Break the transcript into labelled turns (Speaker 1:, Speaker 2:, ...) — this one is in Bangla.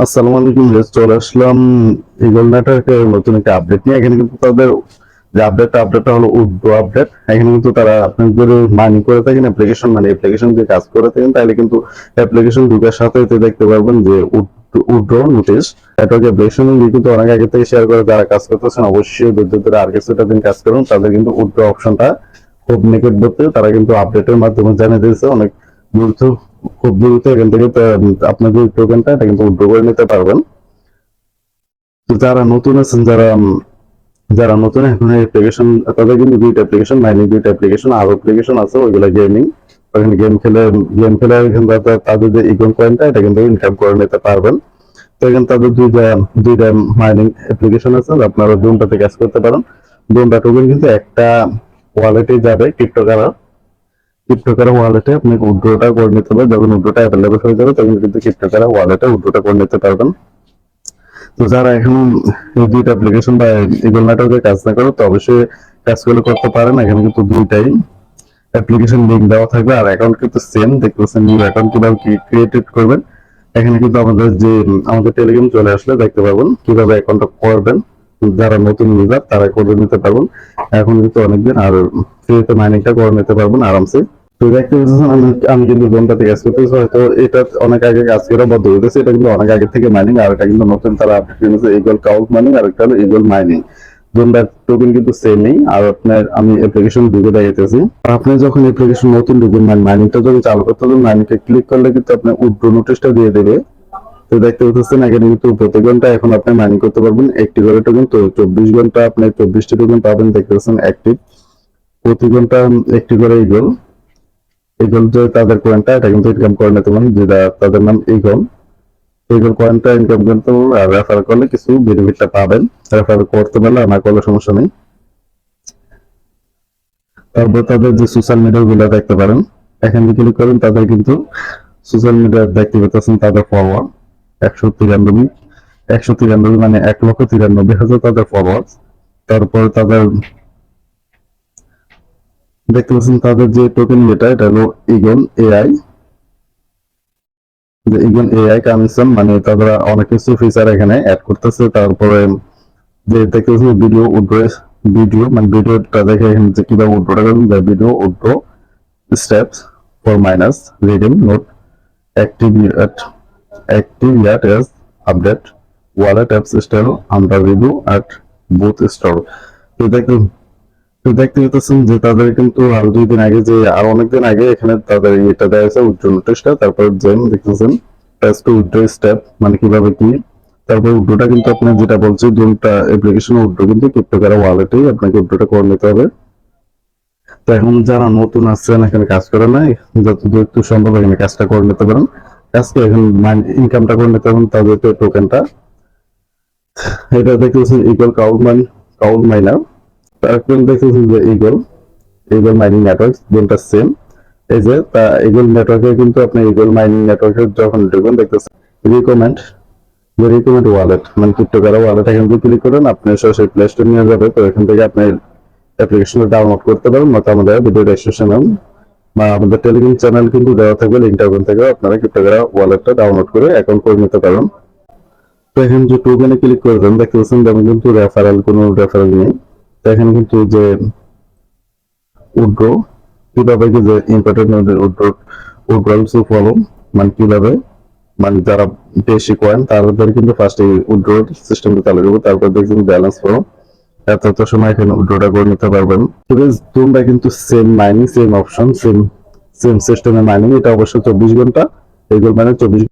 Speaker 1: আসসালামু আলাইকুম, চলে আসলাম ইগল নেটওয়ার্কের নতুন একটা আপডেট নিয়ে। এখানে কিন্তু তাদের যে আপডেটটা হলো উড্রো আপডেট। এখানে কিন্তু তারা আপনি যদি মাইনিং করে থাকেন অ্যাপ্লিকেশন দিয়ে কাজ করে থাকেন, তাহলে কিন্তু অ্যাপ্লিকেশন ঢুকার সাথে সাথে দেখতে পারবেন যে উড্রো নোটিশ নেটওয়ার্ক অ্যাপ্লিকেশন কিন্তু অনেক আগে থেকে শেয়ার করে যারা কাজ করতেছেন অবশ্যই ধৈর্য ধরে আর কিছুটা দিন কাজ করুন। তাদের কিন্তু উড্রো অপশনটা খুব নিকটবর্তী, তারা কিন্তু আপডেটের মাধ্যমে জানিয়ে দিয়েছে অনেক দ্রুত, খুব দ্রুত এখান থেকে আপনার যে টোকেনটা এটা কিন্তু উইথড্র করে নিতে পারবেন। তো যারা নতুন আছেন, যারা নতুন এখন অ্যাপ্লিকেশন, তাদের কিন্তু দুইটা অ্যাপ্লিকেশন আরো অ্যাপ্লিকেশন আছে, ওইগুলো গেমিং, ওখানে গেম খেলে এখানে তাদের যে ইকন কয়েনটা এটা কিন্তু ইনকাম করে নিতে পারবেন। তো এখানে তাদের দুইটা মাইনিং অ্যাপ্লিকেশন আছে, আপনারা দুটাতে কাজ করতে পারেন। দুটা টোকেন কিন্তু একটা ওয়ালেটে যাবে, ক্রিপ্টোকারা ওয়ালেটে আপনি উইথড্রটা করে নিতে পারবেন। যখন উইথড্রটা অ্যাভেলেবল হয়ে যাবে তখন কিন্তু ক্রিপ্টোকারা ওয়ালেটে উইথড্রটা করে নিতে পারবেন। তো যারা এখন এই দুইটা অ্যাপ্লিকেশন বা ইগল নেটওয়ার্কে কাজ না করে, তো অবশ্যই কাজগুলো করতে পারেন। এখানে কিন্তু দুইটাই অ্যাপ্লিকেশন লিঙ্ক দেওয়া থাকবে, আর অ্যাকাউন্ট কিন্তু সেম। দেখতে পাচ্ছেন নিউ অ্যাকাউন্ট কিভাবে ক্রিয়েট করবেন। এখানে কিন্তু আমাদের টেলিগ্রাম চলে আসলে দেখতে পাবেন কিভাবে অ্যাকাউন্টটা করবেন। যারা নতুন ইউজার তারা করে নিতে পারবেন। এখন কিন্তু অনেকদিন আর ফ্রিতে মাইনিংটা করে নিতে পারবেন আরামসে। তো দেখতে পাচ্ছেন আমি কিন্তু জোনটাতে কাজ করতেছি, হয়তো এটা অনেক আগে কাজ করে বন্ধ হয়ে গেছে। এটা কিন্তু অনেক আগে থেকে মাইনিং, আর এটা কিন্তু নতুন তারা আপডেট করেছে ইগল কাউন্ট মাইনিং, আর একটা হলো ইগল মাইনিং। জোনটার টোকেন কিন্তু সেমই। আর আপনার আমি অ্যাপ্লিকেশন ঢুকে দেখাইতেছি। আর আপনি যখন অ্যাপ্লিকেশন নতুন ঢুকবেন, মাইনিংটা যখন চালু করতে হবে, মাইনিংটা ক্লিক করলে কিন্তু আপনার উইথড্র নোটিশটা দিয়ে দেবে। তো দেখতে পাচ্ছেন এখানে কিন্তু প্রতি ঘন্টা এখন আপনি মাইনিং করতে পারবেন একটি করে টোকেন। তো 24 ঘন্টা আপনি 24টি টোকেন পাবেন। দেখতে পাচ্ছেন অ্যাক্টিভ প্রতি ঘন্টা একটি করে ইগল। ইগল যে তাদের কয়েনটা এটা কিন্তু ইনকাম করে নিতে পারেন, যেটা তাদের নাম ইগল। ইগল কয়েনটা ইনকাম করতে আর রেফার করলে কিছু বেনিফিটটা পাবেন। রেফার করতে পারলে না করলে সমস্যা নেই। তারপর তাদের যে সোশ্যাল মিডিয়া গুলো দেখতে পারেন, এখানে ক্লিক করেন। তাদের কিন্তু সোশ্যাল মিডিয়া দেখতে পাচ্ছেন তাদের ফলোয়ার 193 মানে 1,93,000 তাদের ফলোয়ার। তারপর তাদের দেখতে পাচ্ছেন তাদের যে টোকেন এটা হলো ইগল এআই। যে ইগল এআই কামিশন মানে তারা অনেক কিছু ফিচার এখানে অ্যাড করতেছে। তারপরে যে দেখতে পাচ্ছেন ভিডিও মানে ভিডিওটা দেখে এখানে যে কিভাবে উইথড্রটা করবেন, video withdraw steps for minus redeem note active yet as update wallet apps still under review at both store। তো দেখতে পাচ্ছেন যে তাদের কিন্তু আরো 2 দিন আগে যে আর অনেকদিন আগে এখানে তাদের এটা দেওয়া হয়েছে উইথড্র নোটিশটা। তারপর জেম দেখতেছেন প্রেস টু উইথড্র স্টেপ মানে কিভাবে কি। তারপর উইথড্রটা কিন্তু আপনি যেটা বলছি দুটো অ্যাপ্লিকেশন উইথড্র কিন্তু ক্রিপ্টোকারা ওয়ালেটেই আপনাকে উইথড্রটা করে নিতে হবে। তো এখন যারা নতুন আছেন এখানে কাজ করে নাই, যত দ্রুত সম্ভব এখানে কাজটা করে নিতে পারেন। কাজকে এখন ইনকামটা করে নিতে পারেন তাদের টোকেনটা। এটা দেখতেছেন ইগল কাউন্ট মাইনার। তারপর দেখতেছেন যে ইগল মাইনিং নেটওয়ার্ক দুটো সেম। এই যে ইগল নেটওয়ার্কে কিন্তু আপনি ইগল মাইনিং নেটওয়ার্কে যখন ঢুকবেন দেখতেছেন রিকমেন্ড ওয়ালেট মানে ক্রিপ্টোকারা ওয়ালেট। এখানে যদি ক্লিক করেন আপনি সরাসরি প্লে স্টোর নিয়ে যাবে। তো এখান থেকে আপনি অ্যাপ্লিকেশনটা ডাউনলোড করতে পারেন, নয়তো আমাদের ভিডিও ডেসক্রিপশনে বা আমাদের টেলিগ্রাম চ্যানেল কিন্তু দেওয়া থাকবে, লিঙ্কটা ওখান থেকে আপনারা ক্রিপ্টোকারা ওয়ালেটটা ডাউনলোড করে অ্যাকাউন্ট করে নিতে পারেন। তো এখানে যে টোকেনে ক্লিক করে দেন দেখতে পাচ্ছেন যেমন কিন্তু কোনো রেফারেল নেই। তো এখানে কিন্তু যে উইথড্র কিভাবে যে ইম্পর্টেন্ট উইথড্রলস ফলো মানে কিভাবে মানে যারা বেশি কয়েন তাদের কিন্তু ফার্স্ট এই উইথড্র সিস্টেমটা চালু করবো। তারপর দেখবেন ব্যালেন্স ফলো এত সময় এখানে উইথড্রটা করে নিতে পারবেন। তোমরা কিন্তু same mining same option same সিস্টেমে মাইনিং। এটা অবশ্য 24 ঘন্টা, এগুলো মানে 24